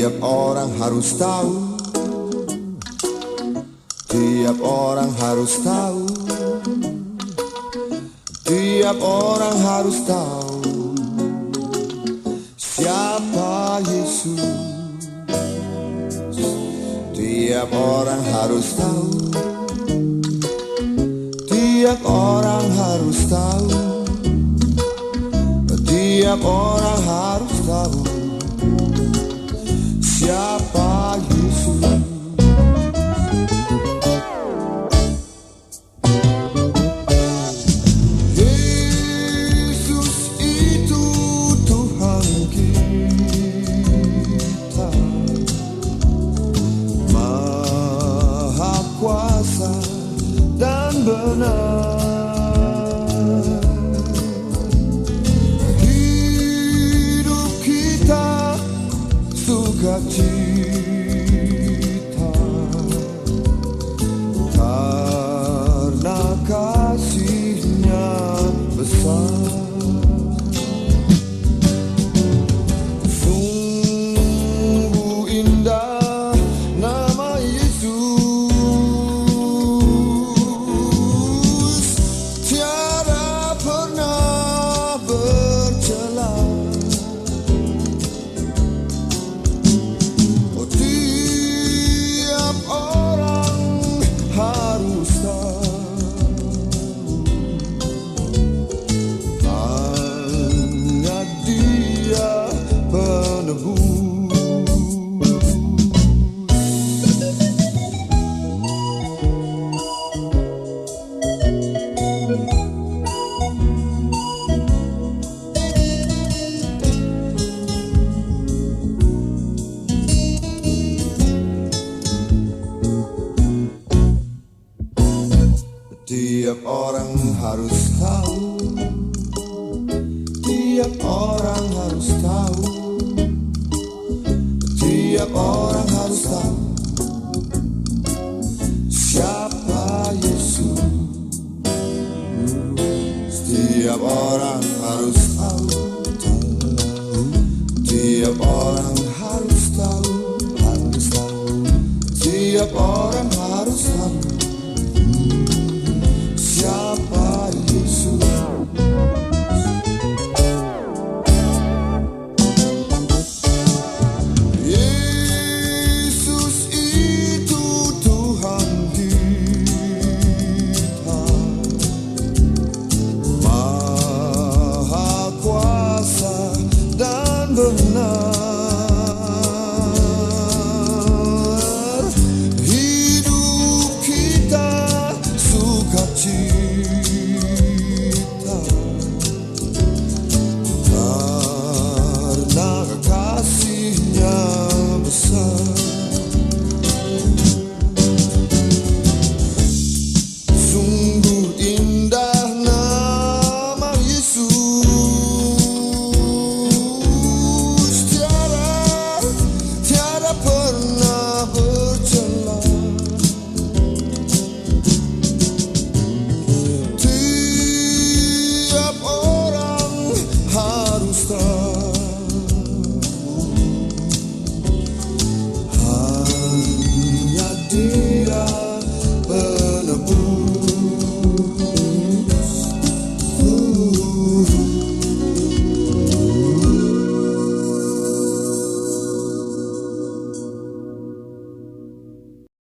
Tiap orang harus tahu, tiap orang harus tahu, tiap orang harus tahu siapa Yesus. Tiap orang harus tahu, tiap orang harus tahu, tiap orang harus tahu siapa Yesus. Yesus itu Tuhan kita, Maha Kuasa dan benar. Hidup kita sukacita karena kasih-Nya besar. Sungguh indah nama Yesus, tiada pernah bercela. Oh, tiap orang harus tahu, hanya Dia penebus. Tiap orang harus tahu, tiap orang harus tahu, tiap orang harus tahu siapa Yesus. Tiap orang harus tahu, tiap orang harus tahu, tiap orang harus tahu